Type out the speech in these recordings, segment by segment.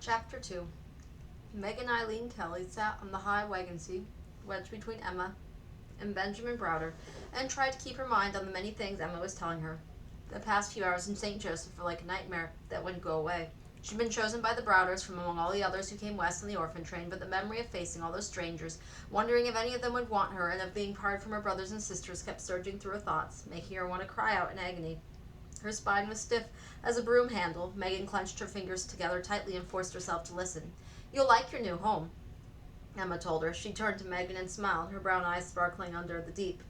Chapter 2. Meg and Eileen Kelly sat on the high wagon seat, wedged between Emma and Benjamin Browder, and tried to keep her mind on the many things Emma was telling her. The past few hours in St. Joseph were like a nightmare that wouldn't go away. She'd been chosen by the Browders from among all the others who came west on the orphan train, but the memory of facing all those strangers, wondering if any of them would want her, and of being parted from her brothers and sisters kept surging through her thoughts, making her want to cry out in agony. Her spine was stiff as a broom handle. Megan clenched her fingers together tightly and forced herself to listen. "You'll like your new home," Emma told her. She turned to Megan and smiled, her brown eyes sparkling under the deep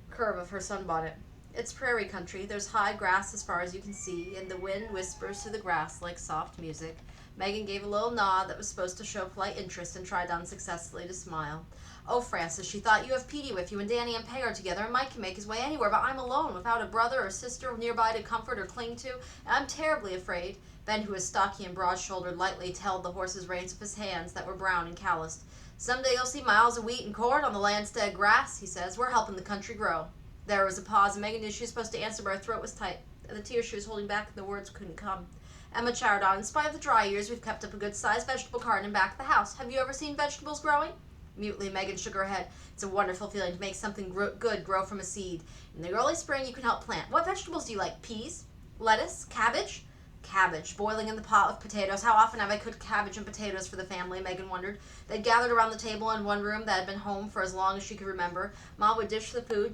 curve of her sunbonnet. "It's prairie country. There's high grass as far as you can see, and the wind whispers through the grass like soft music." Megan gave a little nod that was supposed to show polite interest and tried unsuccessfully to smile. "Oh, Frances," she thought, "you have Petey with you, and Danny and Peg are together, and Mike can make his way anywhere, but I'm alone, without a brother or sister nearby to comfort or cling to, and I'm terribly afraid." Ben, who was stocky and broad-shouldered, lightly held the horse's reins with his hands that were brown and calloused. "Someday you'll see miles of wheat and corn on the landstead grass," he says. "We're helping the country grow." There was a pause, and Megan knew she was supposed to answer, but her throat was tight, and the tears she was holding back and the words couldn't come. Emma chattered on. "In spite of the dry years, we've kept up a good-sized vegetable garden in back of the house. Have you ever seen vegetables growing?" Mutely, Megan shook her head. "It's a wonderful feeling to make something good grow from a seed. In the early spring, you can help plant. What vegetables do you like? Peas? Lettuce? Cabbage?" Cabbage, boiling in the pot with potatoes. How often have I cooked cabbage and potatoes for the family? Megan wondered. They'd gathered around the table in one room that had been home for as long as she could remember. Ma would dish the food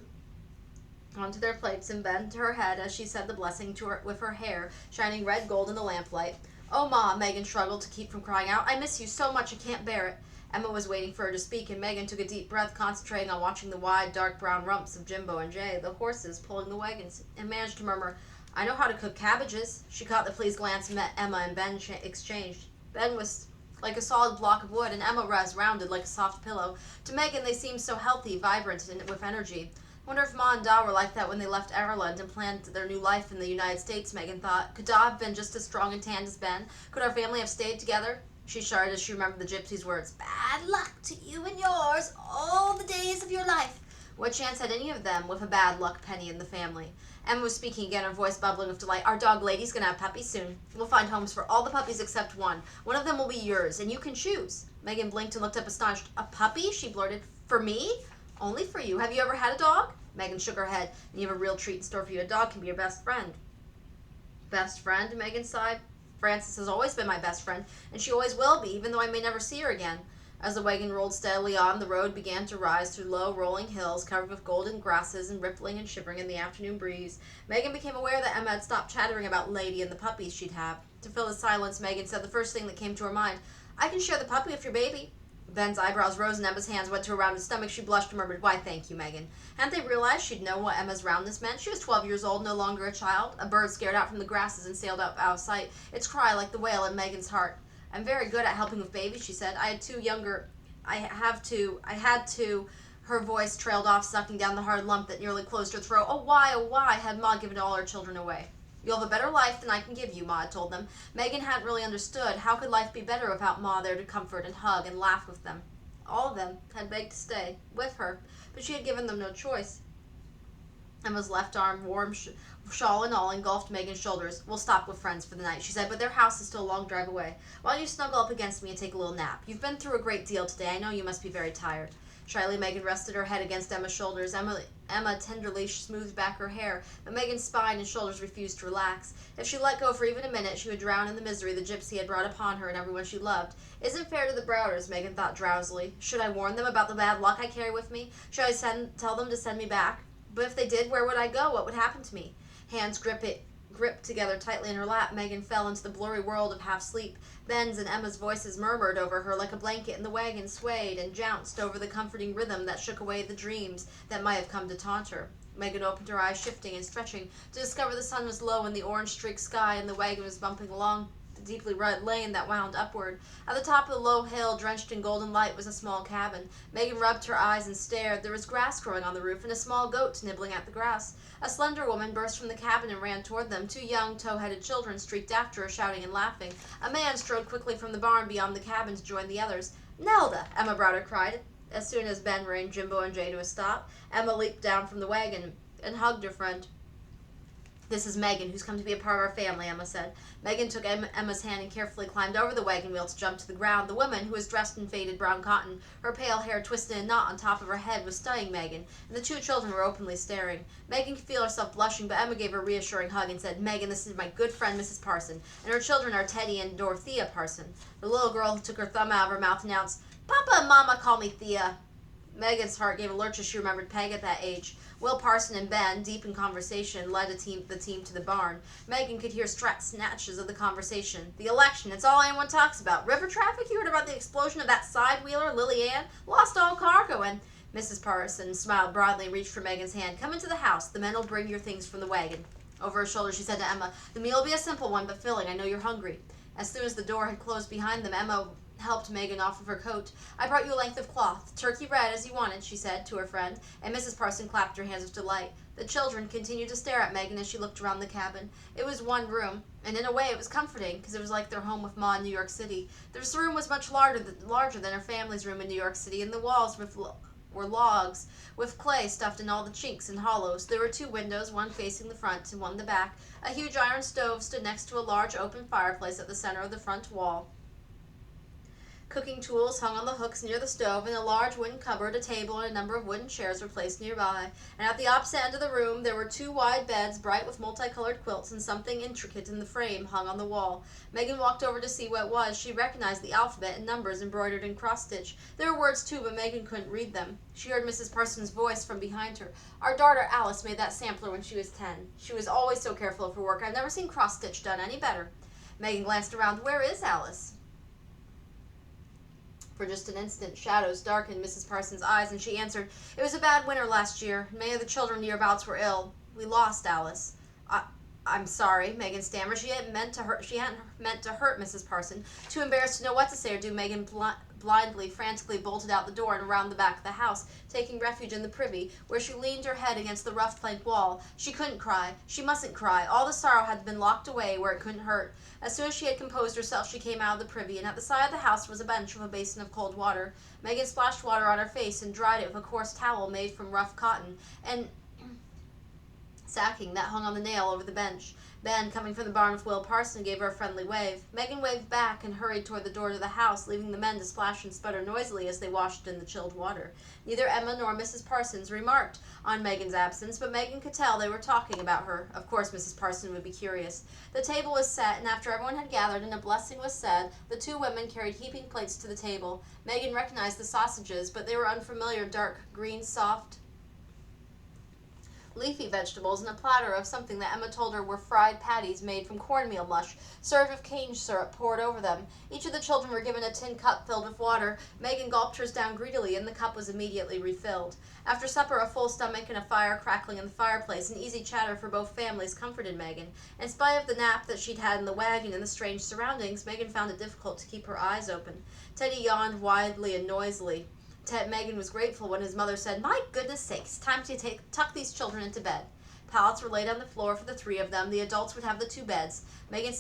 onto their plates and bend her head as she said the blessing to her, with her hair shining red gold in the lamplight. "Oh, Ma," Megan struggled to keep from crying out. "I miss you so much I can't bear it." Emma was waiting for her to speak, and Megan took a deep breath, concentrating on watching the wide, dark brown rumps of Jimbo and Jay, the horses pulling the wagons, and managed to murmur, "I know how to cook cabbages." She caught the pleased glance Emma and Ben exchanged. Ben was like a solid block of wood, and Emma was rounded like a soft pillow. To Megan, they seemed so healthy, vibrant, and with energy. I wonder if Ma and Da were like that when they left Ireland and planned their new life in the United States, Megan thought. Could Da have been just as strong and tanned as Ben? Could our family have stayed together? She shuddered as she remembered the gypsy's words. "Bad luck to you and yours all the days of your life." What chance had any of them with a bad luck penny in the family? Emma was speaking again, her voice bubbling with delight. "Our dog Lady's going to have puppies soon. We'll find homes for all the puppies except one. One of them will be yours, and you can choose." Megan blinked and looked up astonished. "A puppy?" she blurted. "For me?" "Only for you. Have you ever had a dog?" Megan shook her head. "And you have a real treat in store for you. A dog can be your best friend." "Best friend?" Megan sighed. "Frances has always been my best friend, and she always will be, even though I may never see her again." As the wagon rolled steadily on, the road began to rise through low, rolling hills covered with golden grasses and rippling and shivering in the afternoon breeze. Megan became aware that Emma had stopped chattering about Lady and the puppies she'd have. To fill the silence, Megan said the first thing that came to her mind. "I can share the puppy with your baby." Ben's eyebrows rose and Emma's hands went to her rounded stomach. She blushed and murmured, "Why, thank you, Megan." Hadn't they realized she'd known what Emma's roundness meant? She was 12 years old, no longer a child. A bird scared out from the grasses and sailed up out of sight, its cry like the wail in Megan's heart. "I'm very good at helping with babies," she said. I had to. Her voice trailed off, sucking down the hard lump that nearly closed her throat. Oh, why had Ma given all her children away? "You'll have a better life than I can give you," Ma had told them. Megan hadn't really understood. How could life be better without Ma there to comfort and hug and laugh with them? All of them had begged to stay with her, but she had given them no choice. Emma's left arm, warm shawl and all, engulfed Megan's shoulders. "We'll stop with friends for the night," she said, "but their house is still a long drive away. Why don't you snuggle up against me and take a little nap? You've been through a great deal today. I know you must be very tired." Shyly, Megan rested her head against Emma's shoulders. Emma tenderly smoothed back her hair, but Megan's spine and shoulders refused to relax. If she let go for even a minute, she would drown in the misery the gypsy had brought upon her and everyone she loved. "Isn't fair to the Browders," Megan thought drowsily. "Should I warn them about the bad luck I carry with me? Should I tell them to send me back? But if they did, where would I go? What would happen to me?" Hands gripped together tightly in her lap, Megan fell into the blurry world of half-sleep. Ben's and Emma's voices murmured over her like a blanket, and the wagon swayed and jounced over the comforting rhythm that shook away the dreams that might have come to taunt her. Megan opened her eyes, shifting and stretching, to discover the sun was low in the orange-streaked sky, and the wagon was bumping along the deeply rut lane that wound upward. At the top of the low hill, drenched in golden light, was a small cabin. Megan rubbed her eyes and stared. There was grass growing on the roof, and a small goat nibbling at the grass. A slender woman burst from the cabin and ran toward them. Two young, tow-headed children streaked after her, shouting and laughing. A man strode quickly from the barn beyond the cabin to join the others. "Nelda!" Emma Browder cried. As soon as Ben reined Jimbo and Jay to a stop, Emma leaped down from the wagon and hugged her friend. This is Megan, who's come to be a part of our family, Emma said. Megan took Emma's hand and carefully climbed over the wagon wheel to jump to the ground. The woman, who was dressed in faded brown cotton, her pale hair twisted in a knot on top of her head, was studying Megan, and the two children were openly staring. Megan could feel herself blushing, but Emma gave her a reassuring hug and said, Megan, this is my good friend Mrs. Parson, and her children are Teddy and Dorothea Parson. The little girl who took her thumb out of her mouth announced, Papa and Mama call me Thea. Megan's heart gave a lurch as she remembered Peg at that age. Will Parson and Ben, deep in conversation, led the team to the barn. Megan could hear snatches of the conversation. The election, it's all anyone talks about. River traffic, you heard about the explosion of that side-wheeler, Lily Ann? Lost all cargo, and Mrs. Parson smiled broadly and reached for Megan's hand. Come into the house. The men will bring your things from the wagon. Over her shoulder, she said to Emma, the meal will be a simple one, but filling. I know you're hungry. As soon as the door had closed behind them, Emma helped Megan off of her coat. I brought you a length of cloth. Turkey red, as you wanted, she said to her friend, and Mrs. Parson clapped her hands with delight. The children continued to stare at Megan as she looked around the cabin. It was one room, and in a way it was comforting, because it was like their home with Ma in New York City. This room was much larger than her family's room in New York City, and the walls were logs with clay stuffed in all the chinks and hollows. There were two windows, one facing the front and one the back. A huge iron stove stood next to a large open fireplace at the center of the front wall. Cooking tools hung on the hooks near the stove. In a large wooden cupboard, a table and a number of wooden chairs were placed nearby. And at the opposite end of the room, there were two wide beds, bright with multicolored quilts, and something intricate in the frame hung on the wall. Megan walked over to see what it was. She recognized the alphabet and numbers embroidered in cross-stitch. There were words, too, but Megan couldn't read them. She heard Mrs. Parsons' voice from behind her. Our daughter Alice made that sampler when she was 10. She was always so careful of her work. I've never seen cross-stitch done any better. Megan glanced around. Where is Alice? For just an instant, shadows darkened Mrs. Parsons' eyes, and she answered, It was a bad winter last year. Many of the children nearabouts were ill. We lost Alice. I'm sorry, Megan stammered. She hadn't meant to hurt Mrs. Parson. Too embarrassed to know what to say or do, Megan frantically bolted out the door and around the back of the house, taking refuge in the privy, where she leaned her head against the rough plank wall. She couldn't cry. She mustn't cry. All the sorrow had been locked away where it couldn't hurt. As soon as she had composed herself, she came out of the privy, and at the side of the house was a bench with a basin of cold water. Megan splashed water on her face and dried it with a coarse towel made from rough cotton and sacking that hung on the nail over the bench. Ben, coming from the barn with Will Parson, gave her a friendly wave. Megan waved back and hurried toward the door to the house, leaving the men to splash and sputter noisily as they washed in the chilled water. Neither Emma nor Mrs. Parsons remarked on Megan's absence, but Megan could tell they were talking about her. Of course, Mrs. Parson would be curious. The table was set, and after everyone had gathered and a blessing was said, the two women carried heaping plates to the table. Megan recognized the sausages, but they were unfamiliar, dark green, soft, leafy vegetables, and a platter of something that Emma told her were fried patties made from cornmeal mush, served with cane syrup poured over them. Each of the children were given a tin cup filled with water. Megan gulped hers down greedily, and the cup was immediately refilled. After supper, a full stomach and a fire crackling in the fireplace, and easy chatter for both families comforted Megan. In spite of the nap that she'd had in the wagon and the strange surroundings, Megan found it difficult to keep her eyes open. Teddy yawned widely and noisily. Megan was grateful when his mother said, My goodness sakes, time to tuck these children into bed. Pallets were laid on the floor for the three of them. The adults would have the two beds. Megan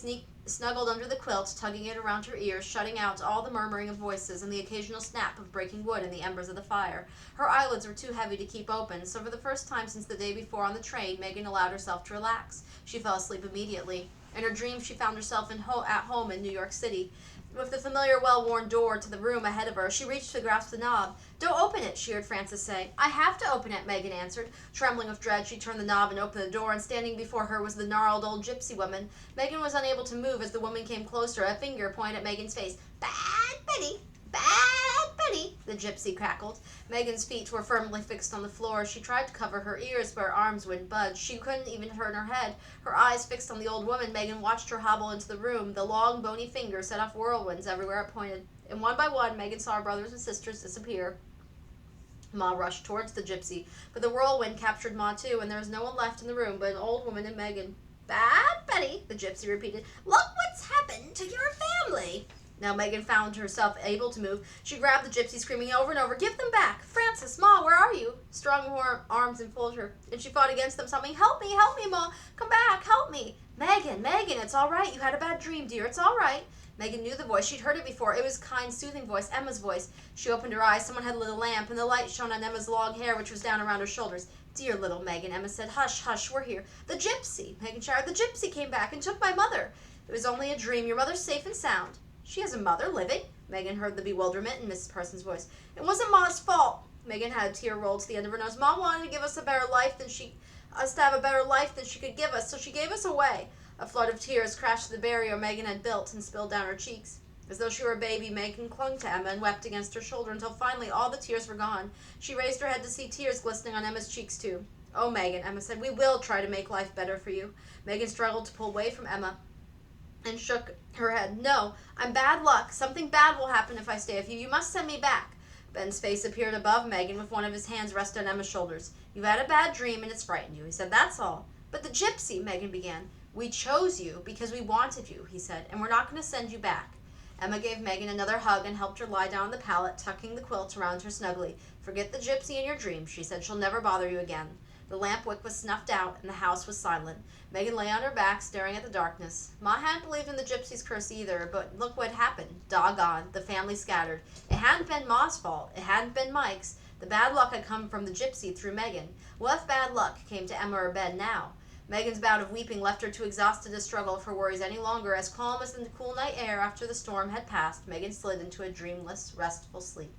snuggled under the quilt, tugging it around her ears, shutting out all the murmuring of voices and the occasional snap of breaking wood in the embers of the fire. Her eyelids were too heavy to keep open, so for the first time since the day before on the train, Megan allowed herself to relax. She fell asleep immediately. In her dreams, she found herself at home in New York City. With the familiar, well-worn door to the room ahead of her, she reached to grasp the knob. Don't open it, she heard Frances say. I have to open it, Megan answered. Trembling with dread, she turned the knob and opened the door, and standing before her was the gnarled old gypsy woman. Megan was unable to move as the woman came closer. A finger pointed at Megan's face. Bad Betty! Bad Betty! The gypsy cackled. Megan's feet were firmly fixed on the floor. She tried to cover her ears, but her arms wouldn't budge. She couldn't even turn her head. Her eyes fixed on the old woman, Megan watched her hobble into the room. The long, bony fingers set off whirlwinds everywhere it pointed. And one by one, Megan saw her brothers and sisters disappear. Ma rushed towards the gypsy, but the whirlwind captured Ma too, and there was no one left in the room but an old woman and Megan. Bad Betty, the gypsy repeated. Look what's happened to your family. Now Megan found herself able to move. She grabbed the gypsy, screaming over and over, Give them back! Frances, Ma, where are you? Strong arms enfolded her, and she fought against them, sobbing, Help me, Ma! Come back, help me! Megan, it's all right. You had a bad dream, dear. It's all right. Megan knew the voice. She'd heard it before. It was a kind, soothing voice, Emma's voice. She opened her eyes. Someone had lit a lamp, and the light shone on Emma's long hair, which was down around her shoulders. Dear little Megan, Emma said. Hush, hush, we're here. The gypsy, Megan shouted. The gypsy came back and took my mother. It was only a dream. Your mother's safe and sound. She has a mother living? Megan heard the bewilderment in Mrs. Parsons' voice. It wasn't Ma's fault. Megan had a tear rolled to the end of her nose. Ma wanted to give us a better life than she could give us, so she gave us away. A flood of tears crashed to the barrier Megan had built and spilled down her cheeks. As though she were a baby, Megan clung to Emma and wept against her shoulder until finally all the tears were gone. She raised her head to see tears glistening on Emma's cheeks too. Oh, Megan, Emma said, we will try to make life better for you. Megan struggled to pull away from Emma and shook her head. No, I'm bad luck. Something bad will happen if I stay with you. You must send me back. Ben's face appeared above Megan with one of his hands rested on Emma's shoulders. You've had a bad dream and it's frightened you, he said. That's all. But the gypsy, Megan began. We chose you because we wanted you, he said, and we're not going to send you back. Emma gave Megan another hug and helped her lie down on the pallet, tucking the quilt around her snugly. Forget the gypsy in your dream, she said. She'll never bother you again. The lamp wick was snuffed out, and the house was silent. Megan lay on her back, staring at the darkness. Ma hadn't believed in the gypsy's curse either, but look what happened. Doggone, the family scattered. It hadn't been Ma's fault. It hadn't been Mike's. The bad luck had come from the gypsy through Megan. What if bad luck came to Emma or Ben now? Megan's bout of weeping left her too exhausted to struggle with her worries any longer. As calm as in the cool night air after the storm had passed, Megan slid into a dreamless, restful sleep.